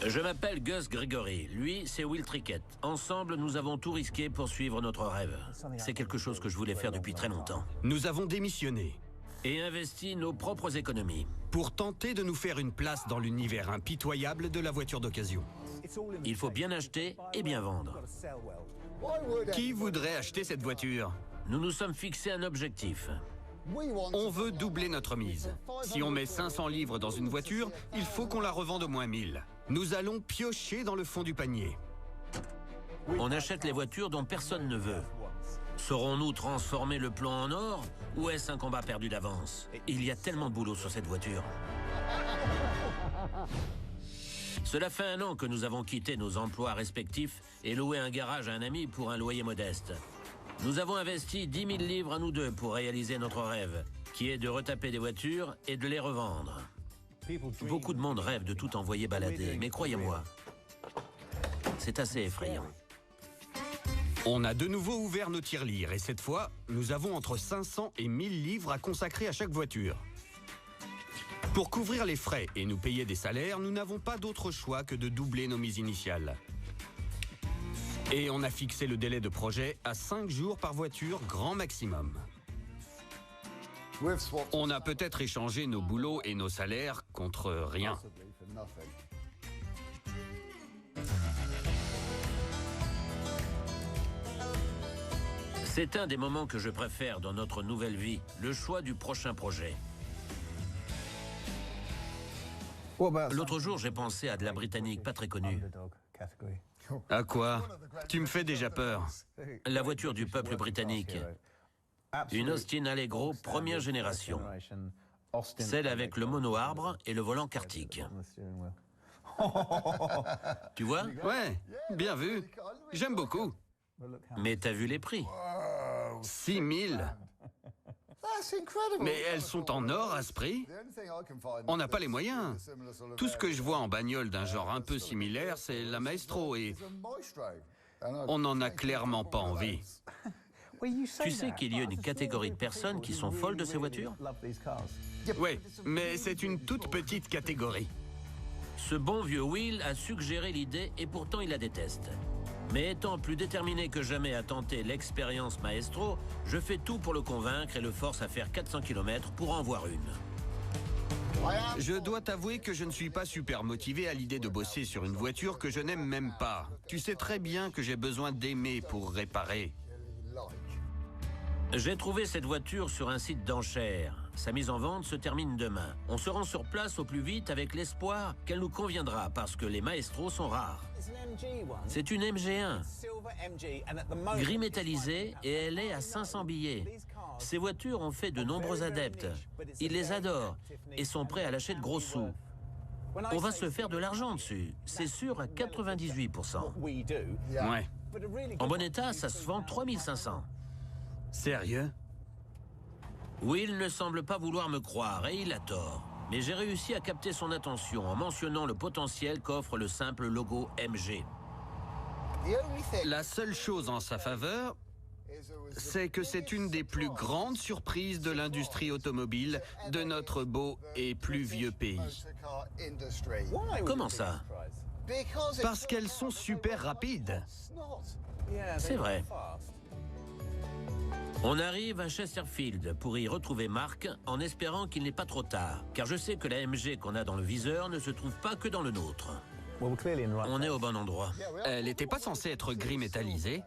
Je m'appelle Gus Gregory. Lui, c'est Will Trickett. Ensemble, nous avons tout risqué pour suivre notre rêve. C'est quelque chose que je voulais faire depuis très longtemps. Nous avons démissionné Et investi nos propres économies. pour tenter de nous faire une place dans l'univers impitoyable de la voiture d'occasion. Il faut bien acheter et bien vendre. Qui voudrait acheter cette voiture? Nous nous sommes fixés un objectif. On veut doubler notre mise. Si on met 500 livres dans une voiture, il faut qu'on la revende au moins 1000. Nous allons piocher dans le fond du panier. On achète les voitures dont personne ne veut. Saurons-nous transformer le plomb en or ou est-ce un combat perdu d'avance? Il y a tellement de boulot sur cette voiture. Cela fait 1 an que nous avons quitté nos emplois respectifs et loué un garage à un ami pour un loyer modeste. Nous avons investi 10 000 livres à nous deux pour réaliser notre rêve, qui est de retaper des voitures et de les revendre. Beaucoup de monde rêve de tout envoyer balader, mais croyez-moi, c'est assez effrayant. On a de nouveau ouvert nos tirelires et cette fois, nous avons entre 500 et 1000 livres à consacrer à chaque voiture. Pour couvrir les frais et nous payer des salaires, nous n'avons pas d'autre choix que de doubler nos mises initiales. Et on a fixé le délai de projet à 5 jours par voiture, grand maximum. On a peut-être échangé nos boulots et nos salaires contre rien. C'est un des moments que je préfère dans notre nouvelle vie, le choix du prochain projet. L'autre jour, j'ai pensé à de la britannique pas très connue. À quoi? Tu me fais déjà peur. La voiture du peuple britannique. Une Austin Allegro première génération. Celle avec le mono-arbre et le volant kartique. Tu vois? Ouais, bien vu. J'aime beaucoup. Mais t'as vu les prix? 6 000. Mais elles sont en or à ce prix? On n'a pas les moyens. Tout ce que je vois en bagnole d'un genre un peu similaire, c'est la Maestro et on n'en a clairement pas envie. Tu sais qu'il y a une catégorie de personnes qui sont folles de ces voitures? Oui, mais c'est une toute petite catégorie. Ce bon vieux Will a suggéré l'idée et pourtant il la déteste. Mais étant plus déterminé que jamais à tenter l'expérience Maestro, je fais tout pour le convaincre et le force à faire 400 km pour en voir une. Je dois t'avouer que je ne suis pas super motivé à l'idée de bosser sur une voiture que je n'aime même pas. Tu sais très bien que j'ai besoin d'aimer pour réparer. J'ai trouvé cette voiture sur un site d'enchères. Sa mise en vente se termine demain. On se rend sur place au plus vite avec l'espoir qu'elle nous conviendra parce que les Maestros sont rares. C'est une MG1, gris métallisé et elle est à 500 billets. Ces voitures ont fait de nombreux adeptes. Ils les adorent et sont prêts à lâcher de gros sous. On va se faire de l'argent dessus, c'est sûr à 98%. Ouais. En bon état, ça se vend 3500. Sérieux? Will ne semble pas vouloir me croire et il a tort. Mais j'ai réussi à capter son attention en mentionnant le potentiel qu'offre le simple logo MG. La seule chose en sa faveur, c'est que c'est une des plus grandes surprises de l'industrie automobile de notre beau et pluvieux pays. Comment ça? Parce qu'elles sont super rapides. C'est vrai. On arrive à Chesterfield pour y retrouver Mark en espérant qu'il n'est pas trop tard. Car je sais que la MG qu'on a dans le viseur ne se trouve pas que dans le nôtre. On est au bon endroit. Elle n'était pas censée être gris métallisée.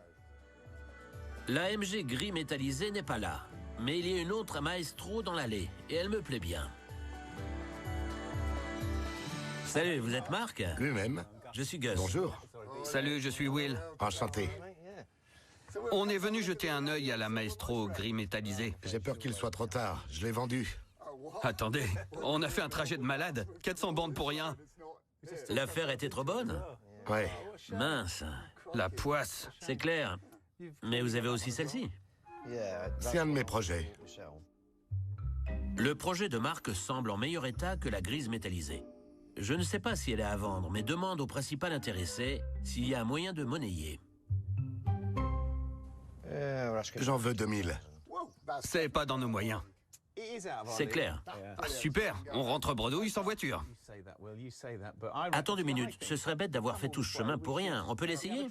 La MG gris métallisé n'est pas là. Mais il y a une autre Maestro dans l'allée et elle me plaît bien. Salut, vous êtes Mark? Lui-même. Je suis Gus. Bonjour. Salut, je suis Will. Enchanté. On est venu jeter un œil à la Maestro gris métallisé. J'ai peur qu'il soit trop tard. Je l'ai vendu. Attendez, on a fait un trajet de malade. 400 bandes pour rien. L'affaire était trop bonne? Ouais. Mince. La poisse. C'est clair. Mais vous avez aussi celle-ci? C'est un de mes projets. Le projet de Mark semble en meilleur état que la grise métallisée. Je ne sais pas si elle est à vendre, mais demande au principal intéressé s'il y a un moyen de monnayer. J'en veux 2000. C'est pas dans nos moyens. C'est clair. Ah, super, on rentre bredouille sans voiture. Attends 2 minutes, ce serait bête d'avoir fait tout ce chemin pour rien. On peut l'essayer?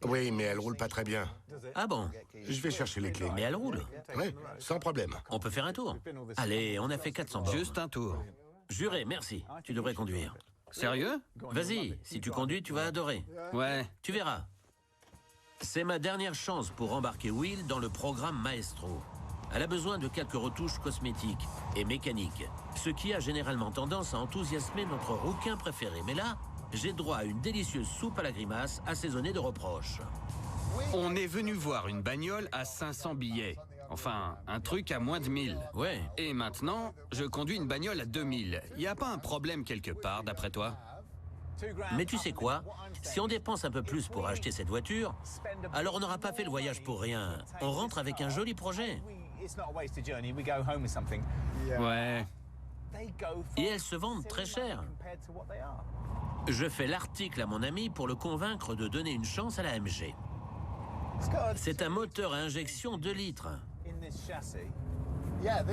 Oui, mais elle roule pas très bien. Ah bon? Je vais chercher les clés. Mais elle roule. Oui, sans problème. On peut faire un tour. Allez, on a fait 400 bornes. Juste un tour. Juré, merci. Tu devrais conduire. Sérieux? Vas-y, si tu conduis, tu vas adorer. Ouais. Tu verras. C'est ma dernière chance pour embarquer Will dans le programme Maestro. Elle a besoin de quelques retouches cosmétiques et mécaniques, ce qui a généralement tendance à enthousiasmer notre rouquin préféré. Mais là, j'ai droit à une délicieuse soupe à la grimace assaisonnée de reproches. On est venu voir une bagnole à 500 billets. Enfin, un truc à moins de 1000. Ouais. Et maintenant, je conduis une bagnole à 2000. Y a pas un problème quelque part, d'après toi? Mais tu sais quoi? Si on dépense un peu plus pour acheter cette voiture, alors on n'aura pas fait le voyage pour rien. On rentre avec un joli projet. Ouais. Et elles se vendent très cher. Je fais l'article à mon ami pour le convaincre de donner une chance à la MG. C'est un moteur à injection 2 litres.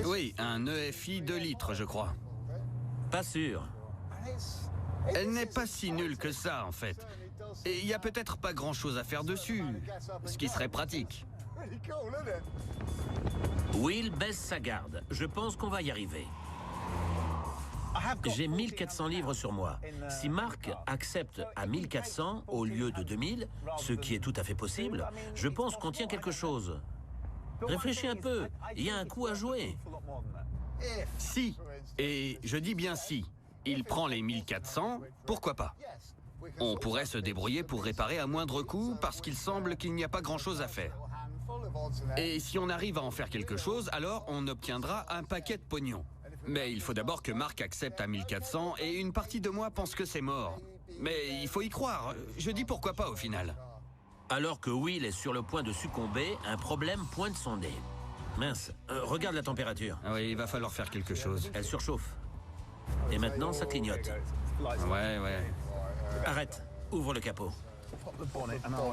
Oui, un EFI 2 litres, je crois. Pas sûr. Elle n'est pas si nulle que ça, en fait. Et il y a peut-être pas grand-chose à faire dessus, ce qui serait pratique. Will baisse sa garde. Je pense qu'on va y arriver. J'ai 1400 livres sur moi. Si Marc accepte à 1400 au lieu de 2000, ce qui est tout à fait possible, je pense qu'on tient quelque chose. Réfléchis un peu, il y a un coup à jouer. Si, et je dis bien si, il prend les 1400, pourquoi pas? On pourrait se débrouiller pour réparer à moindre coût parce qu'il semble qu'il n'y a pas grand-chose à faire. Et si on arrive à en faire quelque chose, alors on obtiendra un paquet de pognon. Mais il faut d'abord que Marc accepte à 1400 et une partie de moi pense que c'est mort. Mais il faut y croire, je dis pourquoi pas au final. Alors que Will est sur le point de succomber, un problème pointe son nez. Mince, regarde la température. Ah oui, il va falloir faire quelque chose. Elle surchauffe. Et maintenant, ça clignote. Ouais. Arrête, ouvre le capot.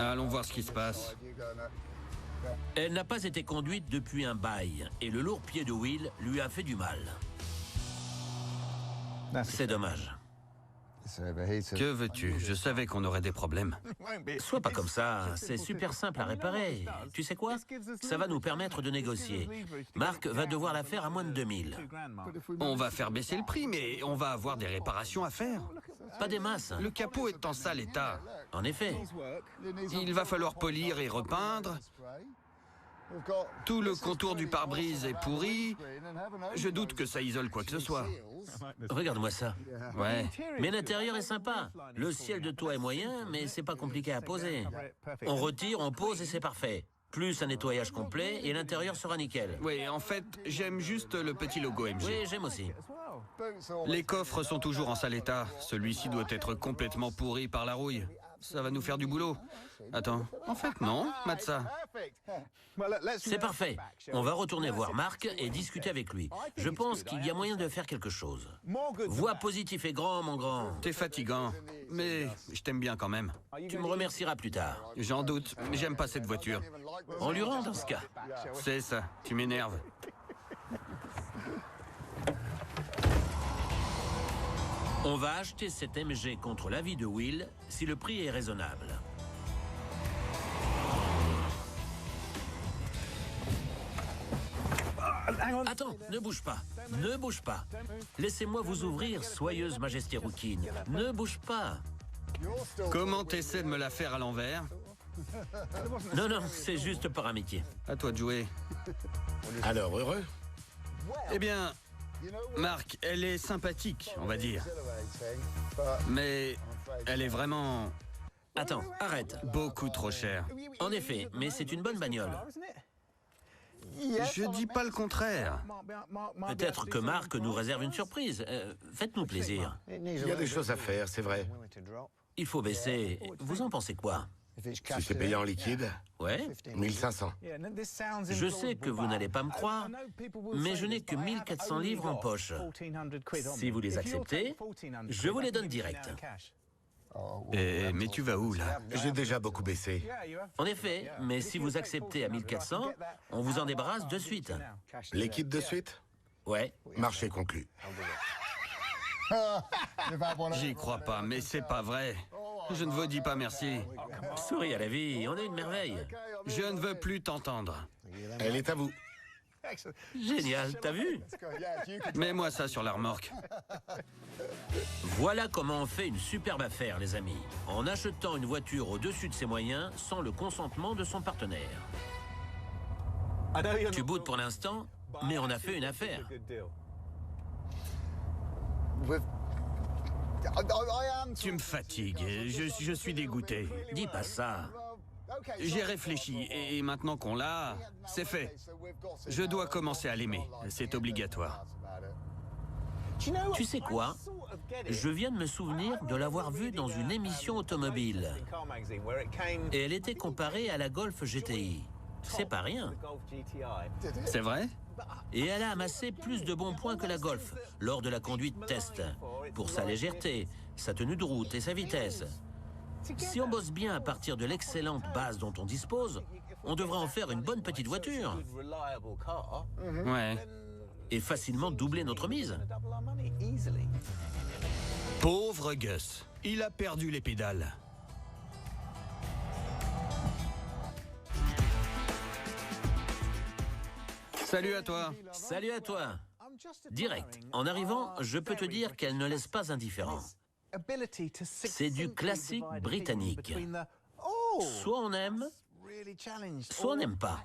Allons voir ce qui se passe. Elle n'a pas été conduite depuis un bail, et le lourd pied de Will lui a fait du mal. C'est dommage. Que veux-tu? Je savais qu'on aurait des problèmes. Sois pas comme ça, c'est super simple à réparer. Tu sais quoi? Ça va nous permettre de négocier. Marc va devoir la faire à moins de 2000. On va faire baisser le prix, mais on va avoir des réparations à faire. Pas des masses. Le capot est en sale état. En effet. Il va falloir polir et repeindre. Tout le contour du pare-brise est pourri. Je doute que ça isole quoi que ce soit. Regarde-moi ça. Ouais. Mais l'intérieur est sympa. Le ciel de toit est moyen, mais c'est pas compliqué à poser. On retire, on pose et c'est parfait. Plus un nettoyage complet et l'intérieur sera nickel. Oui, en fait, j'aime juste le petit logo MG. Oui, j'aime aussi. Les coffres sont toujours en sale état. Celui-ci doit être complètement pourri par la rouille. Ça va nous faire du boulot. Attends, en fait non, Matza. C'est parfait. On va retourner voir Marc et discuter avec lui. Je pense qu'il y a moyen de faire quelque chose. Vois positif et grand, mon grand. T'es fatigant, mais je t'aime bien quand même. Tu me remercieras plus tard. J'en doute, j'aime pas cette voiture. On lui rend dans ce cas. C'est ça, tu m'énerves. On va acheter cette MG contre l'avis de Will si le prix est raisonnable. Attends, ne bouge pas. Ne bouge pas. Laissez-moi vous ouvrir, soyeuse majesté rouquine. Ne bouge pas. Comment t'essaies de me la faire à l'envers? Non, c'est juste par amitié. À toi de jouer. Alors, heureux? Eh bien, Marc, elle est sympathique, on va dire. Mais elle est vraiment Attends, arrête. beaucoup trop chère. En effet, mais c'est une bonne bagnole. Je dis pas le contraire. Peut-être que Marc nous réserve une surprise. Faites-nous plaisir. Il y a des choses à faire, c'est vrai. Il faut baisser. Vous en pensez quoi? Si c'est payé en liquide, Ouais? 1500. Je sais que vous n'allez pas me croire, mais je n'ai que 1400 livres en poche. Si vous les acceptez, je vous les donne direct. Mais tu vas où, là? J'ai déjà beaucoup baissé. En effet, mais si vous acceptez à 1400, on vous en débarrasse de suite. Liquide de suite? Ouais. Marché conclu. J'y crois pas, mais c'est pas vrai. Je ne vous dis pas merci. Souris à la vie, on est une merveille. Je ne veux plus t'entendre. Elle est à vous. Génial, t'as vu? Mets-moi ça sur la remorque. Voilà comment on fait une superbe affaire, les amis. En achetant une voiture au-dessus de ses moyens, sans le consentement de son partenaire. Tu boudes pour l'instant, mais on a fait une affaire. Tu me fatigues. Je suis dégoûté. Dis pas ça. J'ai réfléchi et maintenant qu'on l'a, c'est fait. Je dois commencer à l'aimer. C'est obligatoire. Tu sais quoi? Je viens de me souvenir de l'avoir vue dans une émission automobile. Et elle était comparée à la Golf GTI. C'est pas rien. C'est vrai? Et elle a amassé plus de bons points que la Golf lors de la conduite test. Pour sa légèreté, sa tenue de route et sa vitesse. Si on bosse bien à partir de l'excellente base dont on dispose, on devrait en faire une bonne petite voiture. Ouais. Et facilement doubler notre mise. Pauvre Gus. Il a perdu les pédales. Salut à toi. Salut à toi. Direct. En arrivant, je peux te dire qu'elle ne laisse pas indifférent. C'est du classique britannique. Soit on aime, soit on n'aime pas.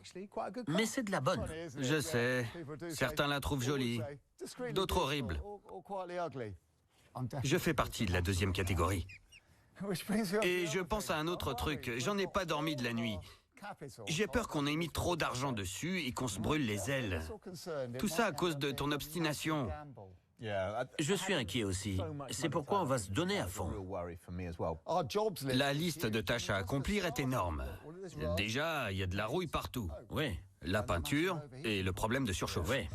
Mais c'est de la bonne. Je sais. Certains la trouvent jolie, d'autres horribles. Je fais partie de la deuxième catégorie. Et je pense à un autre truc. J'en ai pas dormi de la nuit. J'ai peur qu'on ait mis trop d'argent dessus et qu'on se brûle les ailes. Tout ça à cause de ton obstination. Je suis inquiet aussi. C'est pourquoi on va se donner à fond. La liste de tâches à accomplir est énorme. Déjà, il y a de la rouille partout. Oui, La peinture et le problème de surchauffe. oui.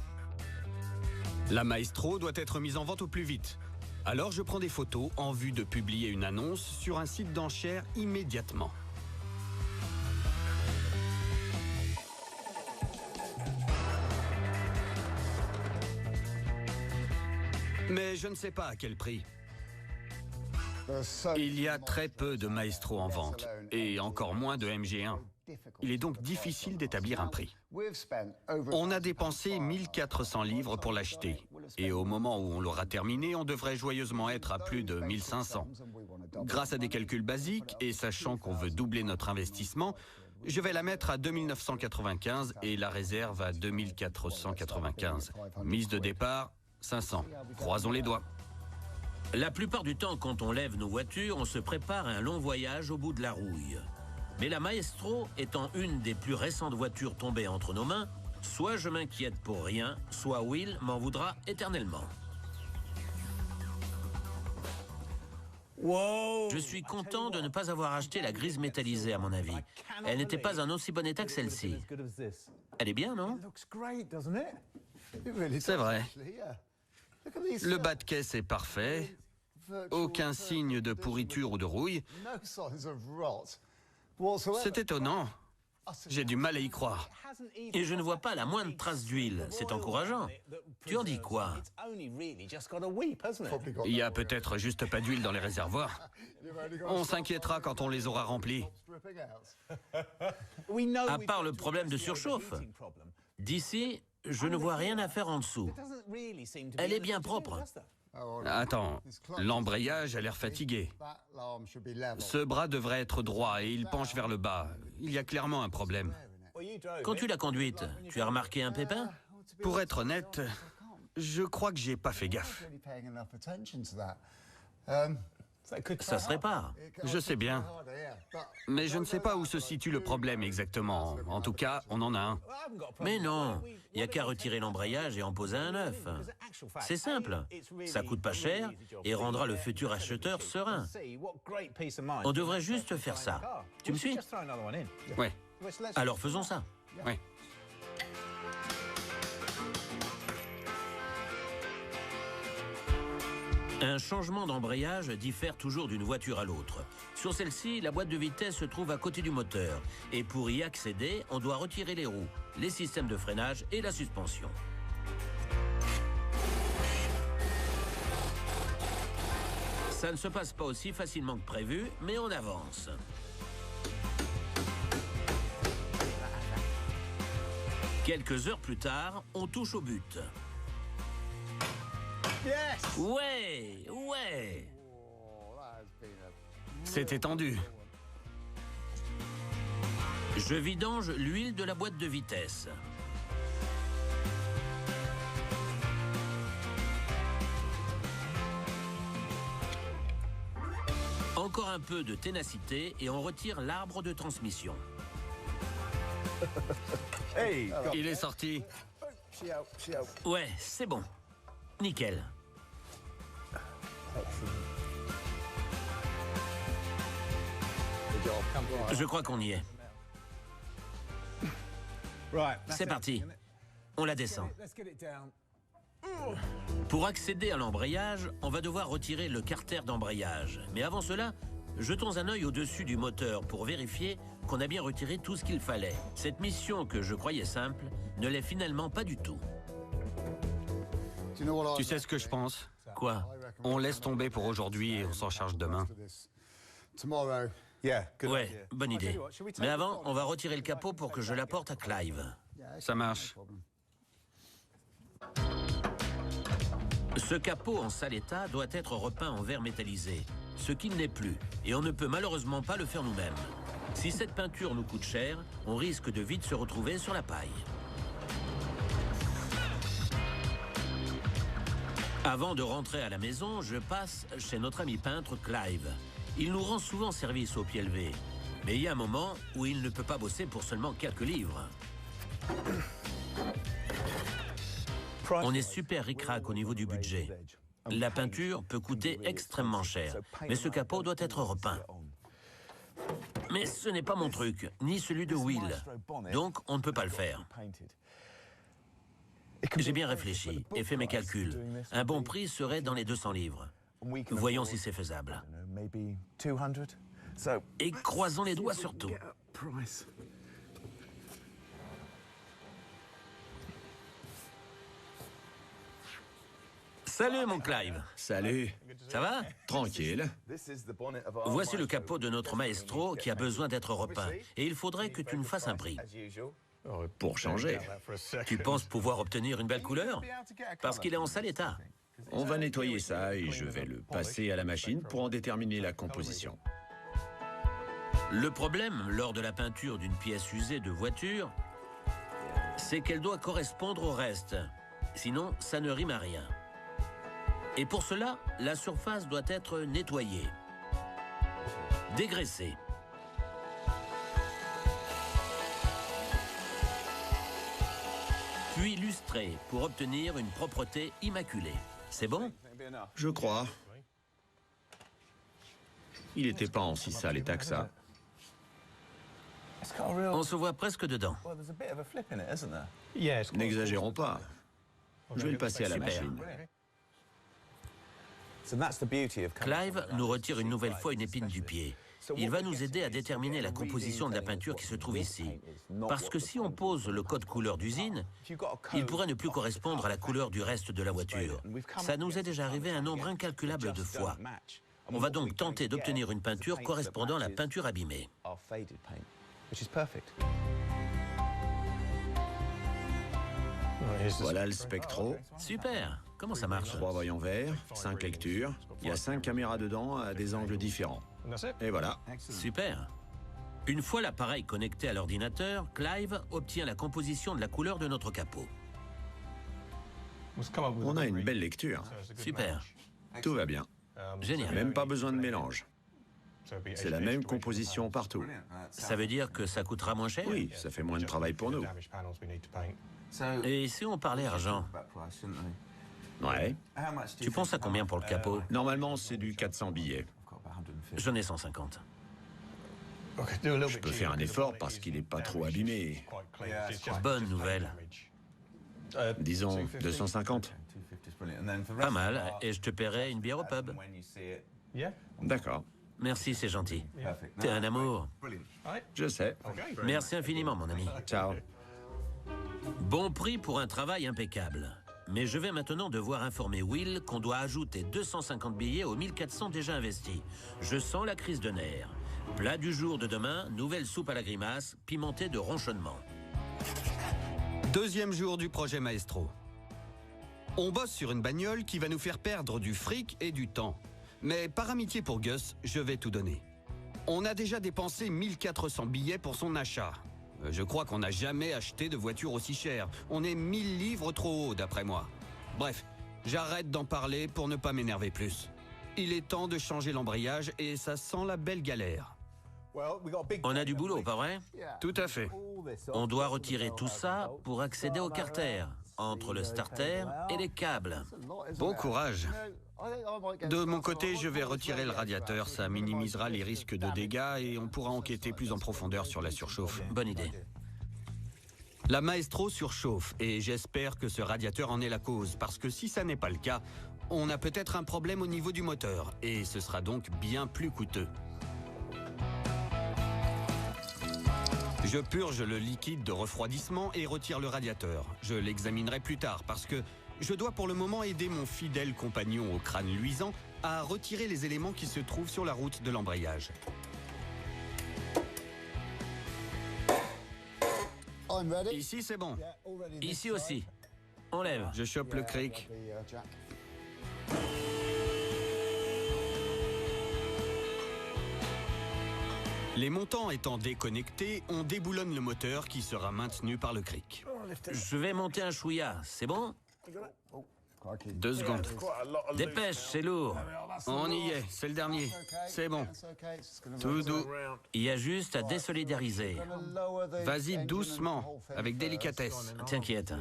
La Maestro doit être mise en vente au plus vite. Alors je prends des photos en vue de publier une annonce sur un site d'enchères immédiatement. Mais je ne sais pas à quel prix. Il y a très peu de Maestro en vente, et encore moins de MG1. Il est donc difficile d'établir un prix. On a dépensé 1400 livres pour l'acheter, et au moment où on l'aura terminé, on devrait joyeusement être à plus de 1500. Grâce à des calculs basiques, et sachant qu'on veut doubler notre investissement, je vais la mettre à 2995 et la réserve à 2495. Mise de départ, 500. Croisons les doigts. La plupart du temps, quand on lève nos voitures, on se prépare à un long voyage au bout de la rouille. Mais la Maestro étant une des plus récentes voitures tombées entre nos mains, soit je m'inquiète pour rien, soit Will m'en voudra éternellement. Je suis content de ne pas avoir acheté la grise métallisée, à mon avis. Elle n'était pas en aussi bon état que celle-ci. Elle est bien, non? C'est vrai. Le bas de caisse est parfait. Aucun signe de pourriture ou de rouille. C'est étonnant. J'ai du mal à y croire. Et je ne vois pas la moindre trace d'huile. C'est encourageant. Tu en dis quoi? Il y a peut-être juste pas d'huile dans les réservoirs. On s'inquiétera quand on les aura remplis. À part le problème de surchauffe. D'ici, je ne vois rien à faire en dessous. Elle est bien propre. Attends, l'embrayage a l'air fatigué. Ce bras devrait être droit et il penche vers le bas. Il y a clairement un problème. Quand tu l'as conduite, tu as remarqué un pépin? Pour être honnête, je crois que j'ai pas fait gaffe. Ça se répare. Je sais bien. Mais je ne sais pas où se situe le problème exactement. En tout cas, on en a un. Mais non, il n'y a qu'à retirer l'embrayage et en poser un neuf. C'est simple, ça coûte pas cher et rendra le futur acheteur serein. On devrait juste faire ça. Tu me suis? Ouais, Alors faisons ça. ouais. Un changement d'embrayage diffère toujours d'une voiture à l'autre. Sur celle-ci, la boîte de vitesse se trouve à côté du moteur. Et pour y accéder, on doit retirer les roues, les systèmes de freinage et la suspension. Ça ne se passe pas aussi facilement que prévu, mais on avance. Quelques heures plus tard, on touche au but. Ouais, ouais. C'était tendu. Je vidange l'huile de la boîte de vitesse. Encore un peu de ténacité et on retire l'arbre de transmission. Il est sorti. Ouais, c'est bon. Nickel. Je crois qu'on y est. C'est parti. On la descend. Pour accéder à l'embrayage, on va devoir retirer le carter d'embrayage. Mais avant cela, jetons un œil au-dessus du moteur pour vérifier qu'on a bien retiré tout ce qu'il fallait. Cette mission que je croyais simple ne l'est finalement pas du tout. Tu sais ce que je pense? Quoi? On laisse tomber pour aujourd'hui et on s'en charge demain. Ouais, bonne idée. Mais avant, on va retirer le capot pour que je l'apporte à Clive. Ça marche. Ce capot en sale état doit être repeint en verre métallisé, ce qu'il n'est plus, et on ne peut malheureusement pas le faire nous-mêmes. Si cette peinture nous coûte cher, on risque de vite se retrouver sur la paille. Avant de rentrer à la maison, je passe chez notre ami peintre Clive. Il nous rend souvent service au pied levé, mais il y a un moment où il ne peut pas bosser pour seulement quelques livres. On est super ric-rac au niveau du budget. La peinture peut coûter extrêmement cher, mais ce capot doit être repeint. Mais ce n'est pas mon truc, ni celui de Will, donc on ne peut pas le faire. J'ai bien réfléchi et fait mes calculs. Un bon prix serait dans les 200 livres. Voyons si c'est faisable. Et croisons les doigts surtout. Salut mon Clive. Salut. Ça va? Tranquille. Voici le capot de notre maestro qui a besoin d'être repeint. Et il faudrait que tu nous fasses un prix. Pour changer. Tu penses pouvoir obtenir une belle couleur? Parce qu'il est en sale état. On va nettoyer ça et je vais le passer à la machine pour en déterminer la composition. Le problème, lors de la peinture d'une pièce usée de voiture, c'est qu'elle doit correspondre au reste. Sinon, ça ne rime à rien. Et pour cela, la surface doit être nettoyée, dégraissée. Puis lustrée pour obtenir une propreté immaculée. C'est bon? Je crois. Il n'était pas en si sale état que ça. On se voit presque dedans. N'exagérons pas. Je vais le passer à la Super. machine. Clive nous retire une nouvelle fois une épine du pied. Il va nous aider à déterminer la composition de la peinture qui se trouve ici. Parce que si on pose le code couleur d'usine, il pourrait ne plus correspondre à la couleur du reste de la voiture. Ça nous est déjà arrivé un nombre incalculable de fois. On va donc tenter d'obtenir une peinture correspondant à la peinture abîmée. Voilà le spectro. Super! Comment ça marche? 3 voyants verts, 5 lectures. Il y a 5 caméras dedans à des angles différents. Et voilà. Super! Une fois l'appareil connecté à l'ordinateur, Clive obtient la composition de la couleur de notre capot. On a une belle lecture. Super! Tout va bien. Génial! Même pas besoin de mélange. C'est la même composition partout. Ça veut dire que ça coûtera moins cher? Oui, ça fait moins de travail pour nous. Et si on parlait argent? Ouais. Tu penses à combien pour le capot? Normalement, c'est du 400 billets. J'en ai 150. Je peux faire un effort parce qu'il n'est pas trop abîmé. Bonne nouvelle. Disons 250. Pas mal, et je te paierai une bière au pub. D'accord, Merci, c'est gentil. T'es un amour. je sais. Merci infiniment, mon ami. Ciao. Bon prix pour un travail impeccable. Mais je vais maintenant devoir informer Will qu'on doit ajouter 250 billets aux 1400 déjà investis. Je sens la crise de nerfs. Plat du jour de demain, nouvelle soupe à la grimace, pimentée de ronchonnement. Deuxième jour du projet Maestro. On bosse sur une bagnole qui va nous faire perdre du fric et du temps. Mais par amitié pour Gus, je vais tout donner. On a déjà dépensé 1400 billets pour son achat. Je crois qu'on n'a jamais acheté de voiture aussi chère. On est 1000 livres trop haut, d'après moi. Bref, j'arrête d'en parler pour ne pas m'énerver plus. Il est temps de changer l'embrayage et ça sent la belle galère. On a du boulot, pas vrai? Tout à fait. On doit retirer tout ça pour accéder au carter, entre le starter et les câbles. Bon courage. De mon côté, je vais retirer le radiateur. Ça minimisera les risques de dégâts et on pourra enquêter plus en profondeur sur la surchauffe. Bonne idée. La Maestro surchauffe et j'espère que ce radiateur en est la cause, parce que si ça n'est pas le cas, on a peut-être un problème au niveau du moteur et ce sera donc bien plus coûteux. Je purge le liquide de refroidissement et retire le radiateur. Je l'examinerai plus tard parce que je dois pour le moment aider mon fidèle compagnon au crâne luisant à retirer les éléments qui se trouvent sur la route de l'embrayage. Ici, c'est bon. Ici aussi. On lève. Je chope le cric. Les montants étant déconnectés, on déboulonne le moteur qui sera maintenu par le cric. Je vais monter un chouïa, c'est bon? 2 secondes. Dépêche, c'est lourd. On y est, c'est le dernier. C'est bon. Tout doux. Il y a juste à désolidariser. Vas-y doucement, avec délicatesse. T'inquiète.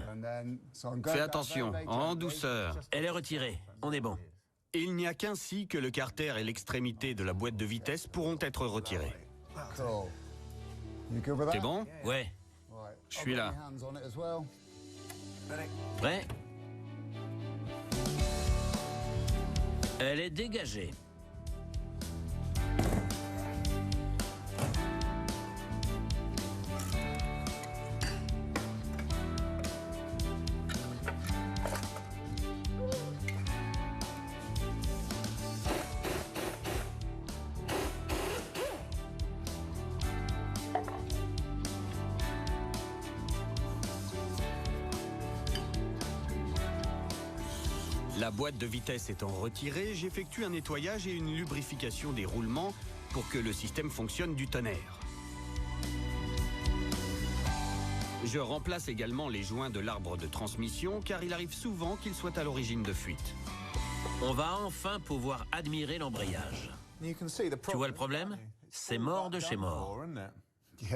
Fais attention, en douceur. Elle est retirée, on est bon. Il n'y a qu'ainsi que le carter et l'extrémité de la boîte de vitesse pourront être retirés. T'es bon? Ouais. Je suis là. Prêt? Elle est dégagée. La boîte de vitesse étant retirée, j'effectue un nettoyage et une lubrification des roulements pour que le système fonctionne du tonnerre. Je remplace également les joints de l'arbre de transmission car il arrive souvent qu'ils soient à l'origine de fuites. On va enfin pouvoir admirer l'embrayage. Tu vois le problème? C'est mort de chez mort.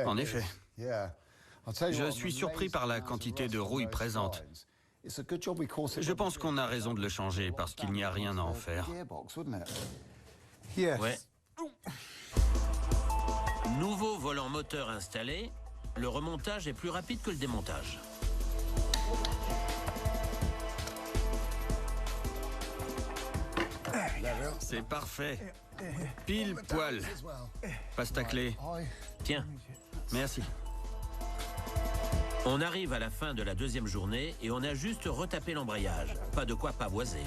En effet. Je suis surpris par la quantité de rouille présente. Je pense qu'on a raison de le changer parce qu'il n'y a rien à en faire. Ouais. Nouveau volant moteur installé, le remontage est plus rapide que le démontage. C'est parfait. Pile poil. Passe ta clé. Tiens, Merci. on arrive à la fin de la deuxième journée et on a juste retapé l'embrayage. Pas de quoi pavoiser.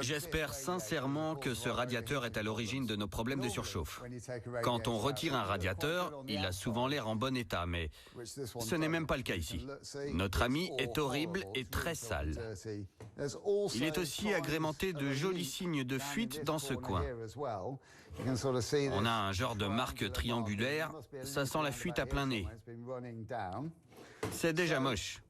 J'espère sincèrement que ce radiateur est à l'origine de nos problèmes de surchauffe. Quand on retire un radiateur, il a souvent l'air en bon état, mais ce n'est même pas le cas ici. Notre ami est horrible et très sale. Il est aussi agrémenté de jolis signes de fuite dans ce coin. On a un genre de marque triangulaire, ça sent la fuite à plein nez. C'est déjà moche.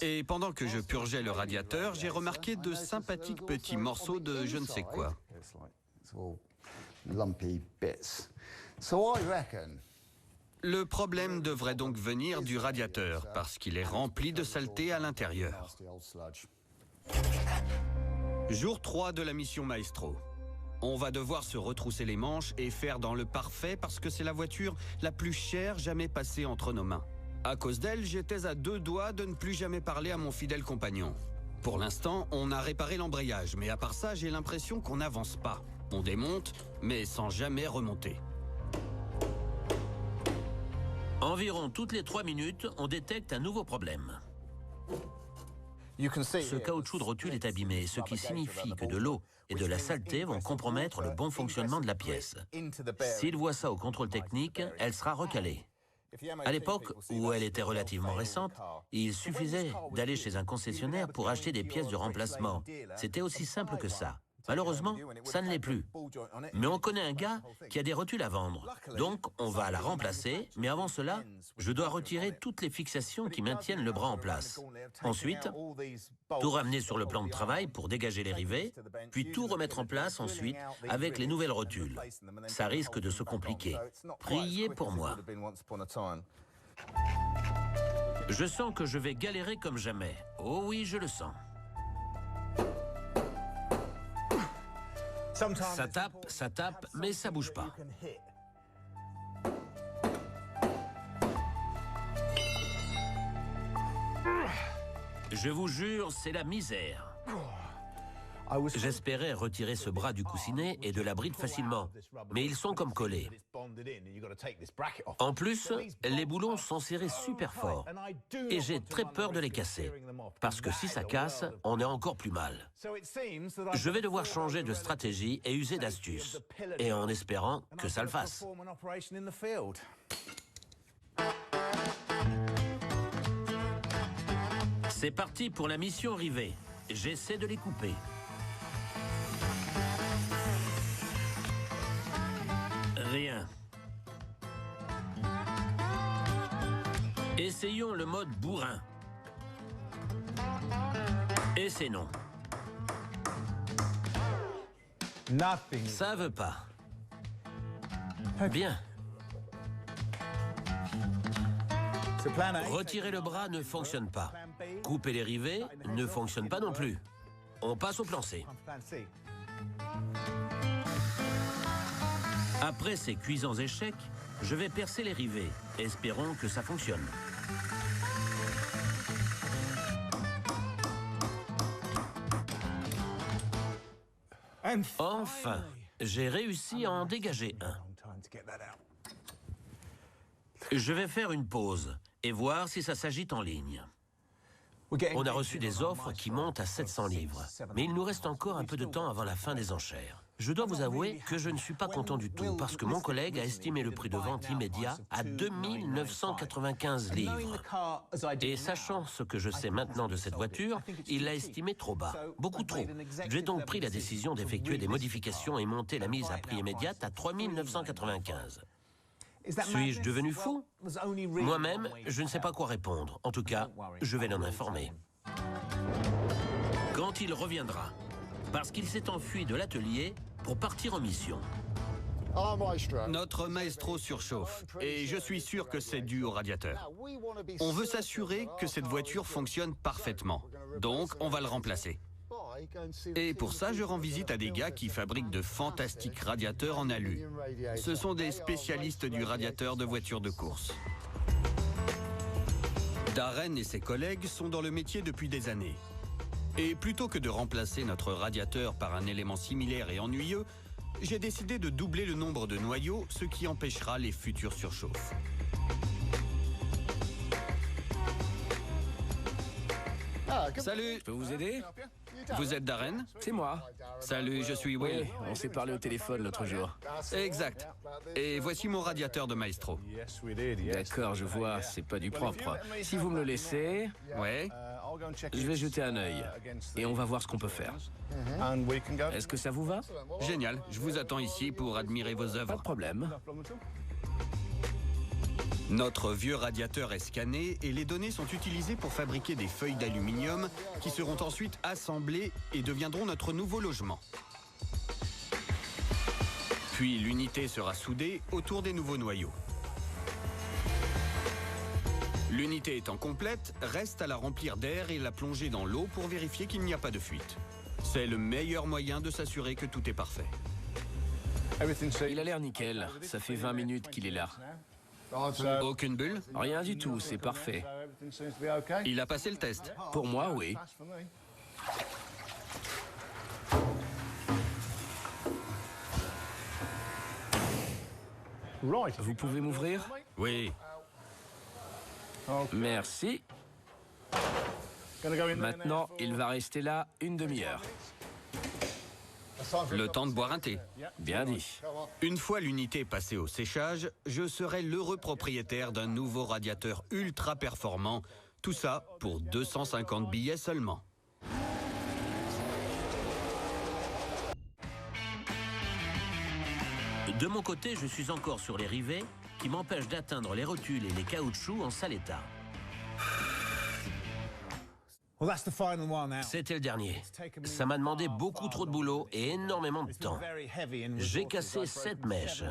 Et pendant que je purgeais le radiateur, j'ai remarqué de sympathiques petits morceaux de je ne sais quoi. Le problème devrait donc venir du radiateur, parce qu'il est rempli de saleté à l'intérieur. Jour 3 de la mission Maestro. On va devoir se retrousser les manches et faire dans le parfait parce que c'est la voiture la plus chère jamais passée entre nos mains. À cause d'elle, j'étais à 2 doigts de ne plus jamais parler à mon fidèle compagnon. Pour l'instant, on a réparé l'embrayage, mais à part ça, j'ai l'impression qu'on n'avance pas. On démonte, mais sans jamais remonter. Environ toutes les 3 minutes, on détecte un nouveau problème. Ce caoutchouc de rotule est abîmé, ce qui signifie que de l'eau et de la saleté vont compromettre le bon fonctionnement de la pièce. S'il voit ça au contrôle technique, elle sera recalée. À l'époque où elle était relativement récente, il suffisait d'aller chez un concessionnaire pour acheter des pièces de remplacement. C'était aussi simple que ça. Malheureusement, ça ne l'est plus. Mais on connaît un gars qui a des rotules à vendre. Donc, on va la remplacer, mais avant cela, je dois retirer toutes les fixations qui maintiennent le bras en place. Ensuite, tout ramener sur le plan de travail pour dégager les rivets, puis tout remettre en place ensuite avec les nouvelles rotules. Ça risque de se compliquer. Priez pour moi. Je sens que je vais galérer comme jamais. Oh oui, je le sens. Ça tape, mais ça bouge pas. Je vous jure, c'est la misère. J'espérais retirer ce bras du coussinet et de la bride facilement, mais ils sont comme collés. En plus, les boulons sont serrés super fort et j'ai très peur de les casser, parce que si ça casse, on est encore plus mal. Je vais devoir changer de stratégie et user d'astuces, et en espérant que ça le fasse. C'est parti pour la mission rivets. J'essaie de les couper. Rien. Essayons le mode bourrin. Et c'est non. Ça veut pas. Bien. Retirer le bras ne fonctionne pas. Couper les rivets ne fonctionne pas non plus. On passe au plan C. Après ces cuisants échecs, je vais percer les rivets. Espérons que ça fonctionne. Enfin, j'ai réussi à en dégager un. Je vais faire une pause et voir si ça s'agite en ligne. On a reçu des offres qui montent à 700 livres, mais il nous reste encore un peu de temps avant la fin des enchères. Je dois vous avouer que je ne suis pas content du tout parce que mon collègue a estimé le prix de vente immédiat à 2 995 livres. Et sachant ce que je sais maintenant de cette voiture, il l'a estimé trop bas, beaucoup trop. J'ai donc pris la décision d'effectuer des modifications et monter la mise à prix immédiat à 3 995. Suis-je devenu fou? Moi-même, je ne sais pas quoi répondre. En tout cas, je vais l'en informer. Quand il reviendra, parce qu'il s'est enfui de l'atelier pour partir en mission. Notre maestro surchauffe, et je suis sûr que c'est dû au radiateur. On veut s'assurer que cette voiture fonctionne parfaitement, donc on va le remplacer. Et pour ça, je rends visite à des gars qui fabriquent de fantastiques radiateurs en alu. Ce sont des spécialistes du radiateur de voitures de course. Darren et ses collègues sont dans le métier depuis des années. Et plutôt que de remplacer notre radiateur par un élément similaire et ennuyeux, j'ai décidé de doubler le nombre de noyaux, ce qui empêchera les futures surchauffes. Salut! Je peux vous aider? Vous êtes Darren? C'est moi. Salut, je suis Will. Oui, on s'est parlé au téléphone l'autre jour. Exact. Et voici mon radiateur de maestro. D'accord, je vois, c'est pas du propre. Si vous me le laissez, Ouais. je vais jeter un œil. Et on va voir ce qu'on peut faire. Est-ce que ça vous va? Génial. Je vous attends ici pour admirer vos Pas œuvres. de problème. Notre vieux radiateur est scanné et les données sont utilisées pour fabriquer des feuilles d'aluminium qui seront ensuite assemblées et deviendront notre nouveau logement. Puis l'unité sera soudée autour des nouveaux noyaux. L'unité étant complète, reste à la remplir d'air et la plonger dans l'eau pour vérifier qu'il n'y a pas de fuite. C'est le meilleur moyen de s'assurer que tout est parfait. Il a l'air nickel. Ça fait 20 minutes qu'il est là. Aucune bulle? Rien du tout, c'est parfait. Il a passé le test. Pour moi, oui. Vous pouvez m'ouvrir? Oui. Merci. Maintenant, il va rester là une demi-heure. Le temps de boire un thé. Bien dit. Une fois l'unité passée au séchage, je serai l'heureux propriétaire d'un nouveau radiateur ultra performant. Tout ça pour 250 billets seulement. De mon côté, je suis encore sur les rivets qui m'empêchent d'atteindre les rotules et les caoutchoucs en sale état. C'était le dernier. Ça m'a demandé beaucoup trop de boulot et énormément de temps. J'ai cassé 7 mèches.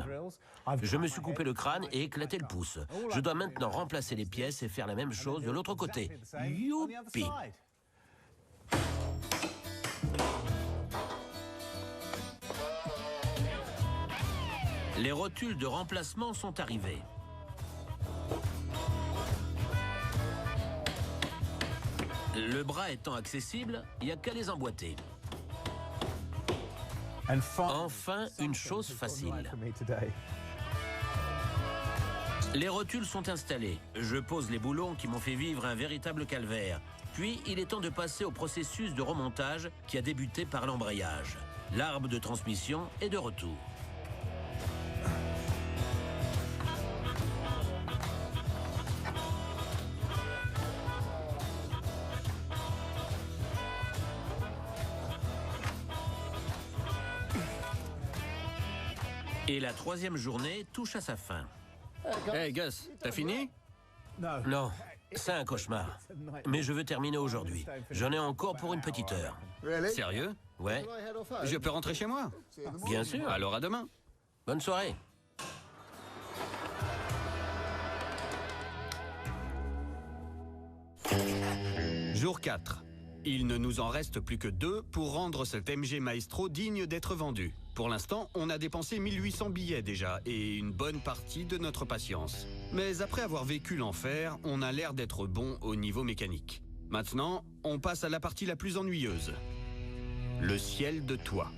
Je me suis coupé le crâne et éclaté le pouce. Je dois maintenant remplacer les pièces et faire la même chose de l'autre côté. Youpi! Les rotules de remplacement sont arrivées. Le bras étant accessible, il n'y a qu'à les emboîter. Enfin, une chose facile. Les rotules sont installées. Je pose les boulons qui m'ont fait vivre un véritable calvaire. Puis, il est temps de passer au processus de remontage qui a débuté par l'embrayage. L'arbre de transmission est de retour. Et la troisième journée touche à sa fin. Hey Gus, t'as fini? Non, c'est un cauchemar. Mais je veux terminer aujourd'hui. J'en ai encore pour une petite heure. Sérieux? Ouais, Je peux rentrer chez moi? bien sûr. Alors à demain. Bonne soirée. Jour 4. Il ne nous en reste plus que 2 pour rendre cet MG Maestro digne d'être vendu. Pour l'instant, on a dépensé 1800 billets déjà et une bonne partie de notre patience. Mais après avoir vécu l'enfer, on a l'air d'être bon au niveau mécanique. Maintenant, on passe à la partie la plus ennuyeuse. Le ciel de toit.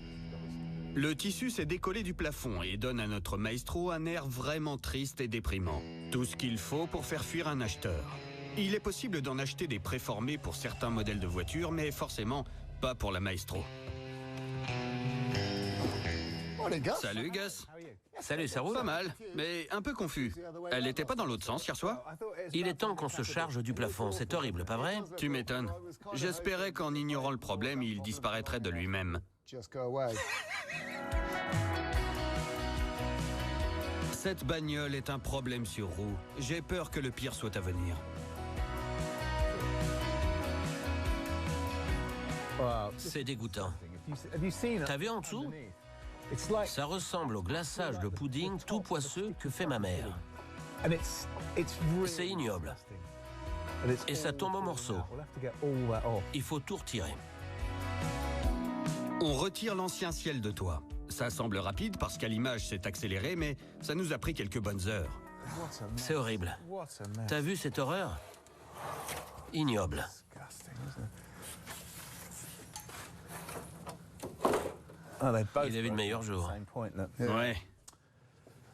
Le tissu s'est décollé du plafond et donne à notre Maestro un air vraiment triste et déprimant. Tout ce qu'il faut pour faire fuir un acheteur. Il est possible d'en acheter des préformés pour certains modèles de voitures, mais forcément pas pour la Maestro. Salut Gus. Salut, ça roule? Pas mal, mais un peu confus. Elle n'était pas dans l'autre sens hier soir? Il est temps qu'on se charge du plafond. C'est horrible, pas vrai? Tu m'étonnes. J'espérais qu'en ignorant le problème, il disparaîtrait de lui-même. Cette bagnole est un problème sur roue. J'ai peur que le pire soit à venir. C'est dégoûtant. T'as vu en dessous? Ça ressemble au glaçage de pudding tout poisseux que fait ma mère. C'est ignoble. Et ça tombe en morceaux. Il faut tout retirer. On retire l'ancien ciel de toit. Ça semble rapide parce qu'à l'image c'est accéléré, mais ça nous a pris quelques bonnes heures. C'est horrible. T'as vu cette horreur? Ignoble. Il a vu de meilleurs jours. Ouais.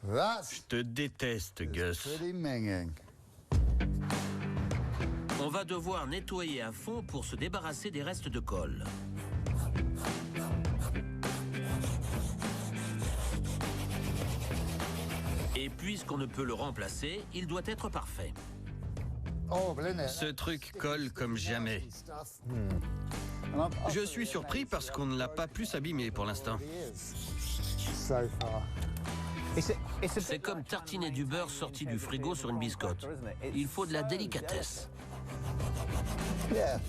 Je te déteste, Gus. On va devoir nettoyer à fond pour se débarrasser des restes de colle. Et puisqu'on ne peut le remplacer, il doit être parfait. Ce truc colle comme jamais. Je suis surpris parce qu'on ne l'a pas pu s'abîmer pour l'instant. C'est comme tartiner du beurre sorti du frigo sur une biscotte. Il faut de la délicatesse.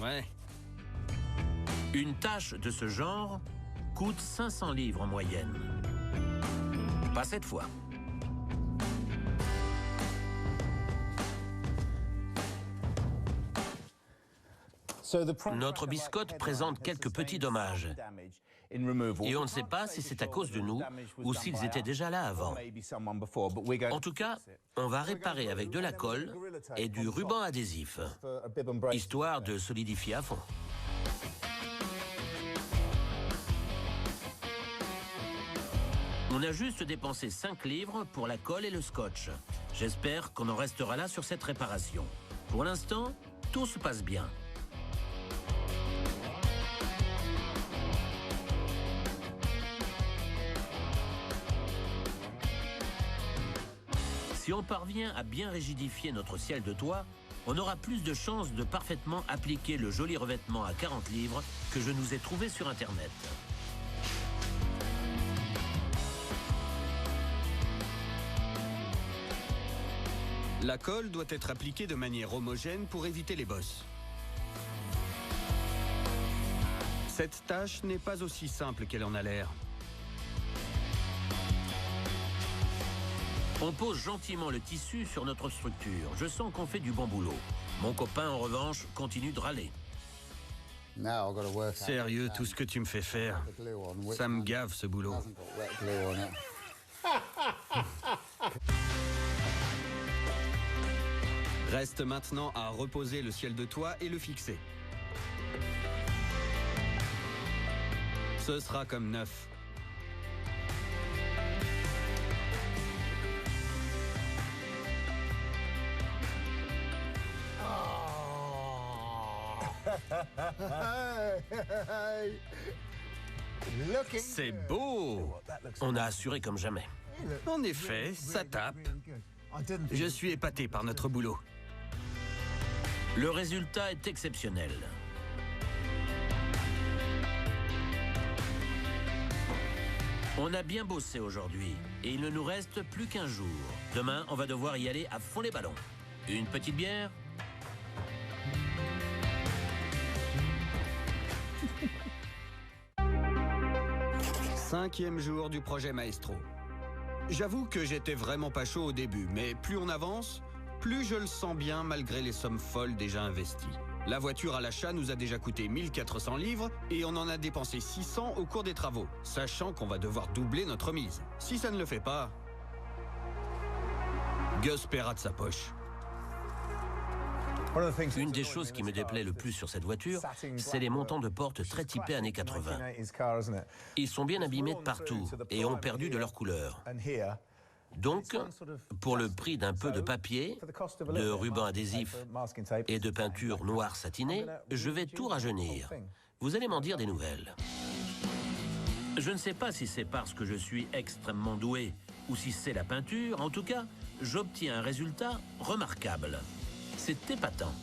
Ouais. Une tâche de ce genre coûte 500 livres en moyenne. Pas cette fois. Notre biscotte présente quelques petits dommages. Et on ne sait pas si c'est à cause de nous ou s'ils étaient déjà là avant. En tout cas, on va réparer avec de la colle et du ruban adhésif, histoire de solidifier à fond. On a juste dépensé 5 livres pour la colle et le scotch. J'espère qu'on en restera là sur cette réparation. Pour l'instant, tout se passe bien. Si on parvient à bien rigidifier notre ciel de toit, on aura plus de chances de parfaitement appliquer le joli revêtement à 40 livres que je nous ai trouvé sur Internet. La colle doit être appliquée de manière homogène pour éviter les bosses. Cette tâche n'est pas aussi simple qu'elle en a l'air. On pose gentiment le tissu sur notre structure. Je sens qu'on fait du bon boulot. Mon copain, en revanche, continue de râler. Sérieux, tout ce que tu me fais faire, ça me gave ce boulot. Reste maintenant à reposer le ciel de toit et le fixer. Ce sera comme neuf. C'est beau! On a assuré comme jamais. En effet, ça tape. Je suis épaté par notre boulot. Le résultat est exceptionnel. On a bien bossé aujourd'hui et il ne nous reste plus qu'un jour. Demain, on va devoir y aller à fond les ballons. Une petite bière ? Cinquième jour du projet Maestro. J'avoue que j'étais vraiment pas chaud au début, mais plus on avance, plus je le sens bien malgré les sommes folles déjà investies. La voiture à l'achat nous a déjà coûté 1400 livres et on en a dépensé 600 au cours des travaux, sachant qu'on va devoir doubler notre mise. Si ça ne le fait pas, Gus paiera de sa poche. Une des choses qui me déplaît le plus sur cette voiture, c'est les montants de porte très typés années 80. Ils sont bien abîmés de partout et ont perdu de leur couleur. Donc, pour le prix d'un peu de papier, de ruban adhésif et de peinture noire satinée, je vais tout rajeunir. Vous allez m'en dire des nouvelles. Je ne sais pas si c'est parce que je suis extrêmement doué ou si c'est la peinture. En tout cas, j'obtiens un résultat remarquable. C'est épatant.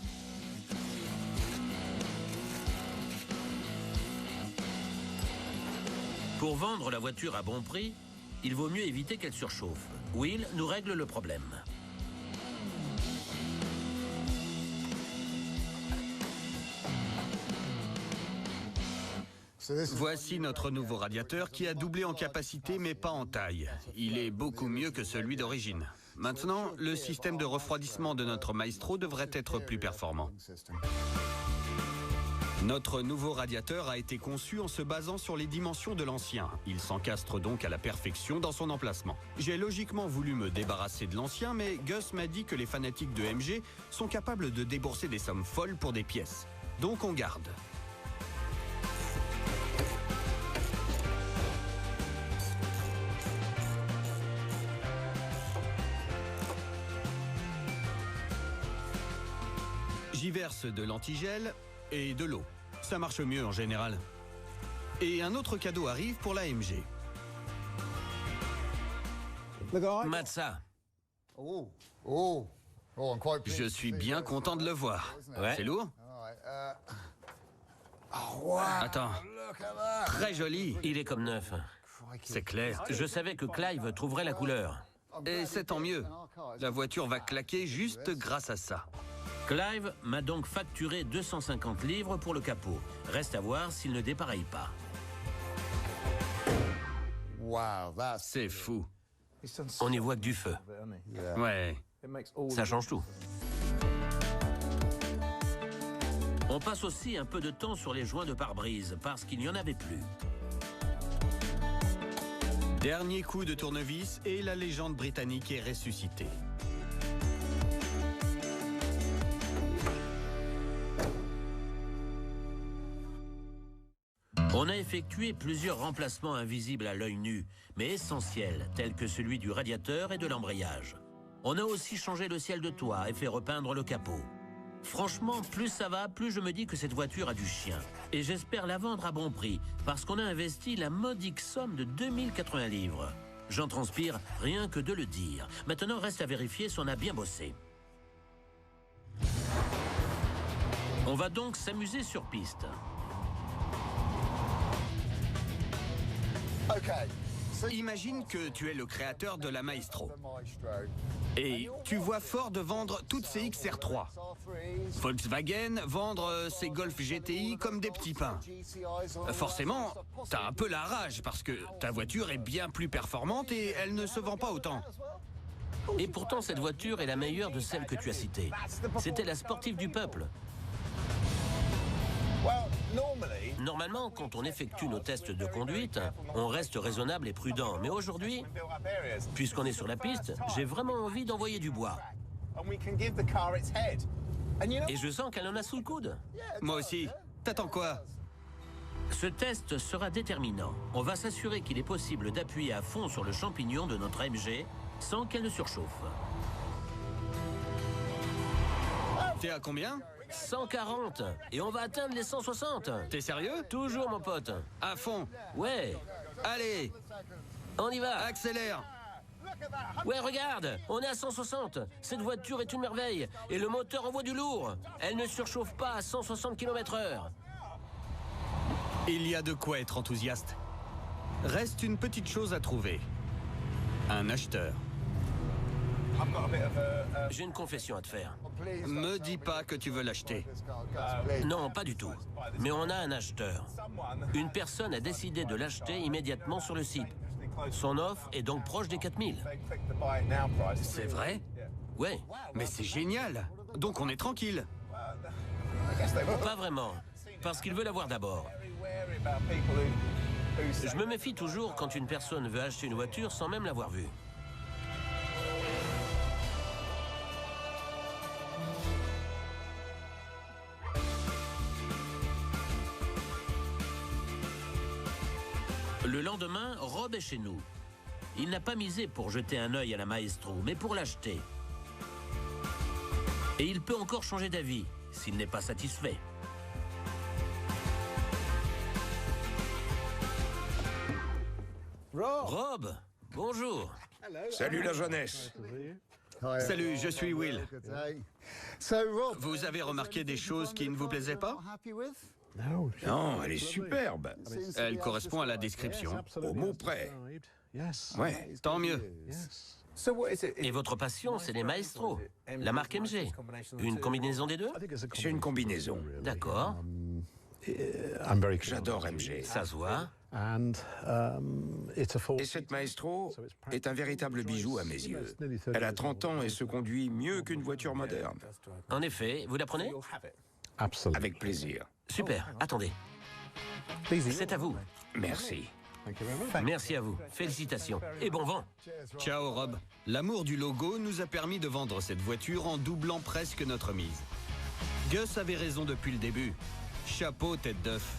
Pour vendre la voiture à bon prix, il vaut mieux éviter qu'elle surchauffe. Will nous règle le problème. Voici notre nouveau radiateur qui a doublé en capacité mais pas en taille. Il est beaucoup mieux que celui d'origine. Maintenant, le système de refroidissement de notre Maestro devrait être plus performant. Notre nouveau radiateur a été conçu en se basant sur les dimensions de l'ancien. Il s'encastre donc à la perfection dans son emplacement. J'ai logiquement voulu me débarrasser de l'ancien, mais Gus m'a dit que les fanatiques de MG sont capables de débourser des sommes folles pour des pièces. Donc on garde. J'y verse de l'antigel et de l'eau. Ça marche mieux en général. Et un autre cadeau arrive pour la MG. Matza. Je suis bien content de le voir. Ouais. C'est lourd? Attends. Très joli. Il est comme neuf. C'est clair. Je savais que Clive trouverait la couleur. Et c'est tant mieux. La voiture va claquer juste grâce à ça. Clive m'a donc facturé 250 livres pour le capot. Reste à voir s'il ne dépareille pas. C'est fou. On n'y voit que du feu. Ouais. Ça change tout. On passe aussi un peu de temps sur les joints de pare-brise parce qu'il n'y en avait plus. Dernier coup de tournevis et la légende britannique est ressuscitée. On a effectué plusieurs remplacements invisibles à l'œil nu, mais essentiels, tels que celui du radiateur et de l'embrayage. On a aussi changé le ciel de toit et fait repeindre le capot. Franchement, plus ça va, plus je me dis que cette voiture a du chien. Et j'espère la vendre à bon prix, parce qu'on a investi la modique somme de 2080 livres. J'en transpire rien que de le dire. Maintenant, reste à vérifier si on a bien bossé. On va donc s'amuser sur piste. Imagine que tu es le créateur de la Maestro. Et tu vois Ford vendre toutes ses XR3. Volkswagen vendre ses Golf GTI comme des petits pains. Forcément, t'as un peu la rage parce que ta voiture est bien plus performante et elle ne se vend pas autant. Et pourtant, cette voiture est la meilleure de celles que tu as citées. C'était la sportive du peuple. Normalement, quand on effectue nos tests de conduite, on reste raisonnable et prudent. Mais aujourd'hui, puisqu'on est sur la piste, j'ai vraiment envie d'envoyer du bois. Et je sens qu'elle en a sous le coude. Moi aussi. T'attends quoi? Ce test sera déterminant. On va s'assurer qu'il est possible d'appuyer à fond sur le champignon de notre MG sans qu'elle ne surchauffe. T'es à combien? 140. Et on va atteindre les 160. T'es sérieux? Toujours, mon pote. À fond. Ouais. Allez, On y va. accélère. Ouais, regarde. On est à 160. Cette voiture est une merveille. Et le moteur envoie du lourd. Elle ne surchauffe pas à 160 km/h. Il y a de quoi être enthousiaste. Reste une petite chose à trouver. Un acheteur. J'ai une confession à te faire. Me dis pas que tu veux l'acheter. Non, pas du tout. Mais on a un acheteur. Une personne a décidé de l'acheter immédiatement sur le site. Son offre est donc proche des 4000. C'est vrai? Ouais, Mais c'est génial. Donc on est tranquille. pas vraiment. Parce qu'il veut l'avoir d'abord. Je me méfie toujours quand une personne veut acheter une voiture sans même l'avoir vue. Le lendemain, Rob est chez nous. Il n'a pas misé pour jeter un œil à la Maestro, mais pour l'acheter. Et il peut encore changer d'avis, s'il n'est pas satisfait. Rob, bonjour. Salut la jeunesse. Salut, je suis Will. Vous avez remarqué des choses qui ne vous plaisaient pas? Non, elle est superbe. Elle correspond à la description. Au mot près. Ouais. Tant mieux. Et votre passion, c'est les Maestro, la marque MG. Une combinaison des deux? C'est une combinaison. D'accord, J'adore MG. ça se voit. Et cette Maestro est un véritable bijou à mes yeux. Elle a 30 ans et se conduit mieux qu'une voiture moderne. En effet, vous la prenez? Avec plaisir. Super, attendez. C'est à vous. Merci. Merci à vous. Félicitations. Et bon vent. Ciao Rob. L'amour du logo nous a permis de vendre cette voiture en doublant presque notre mise. Gus avait raison depuis le début. Chapeau tête d'œuf.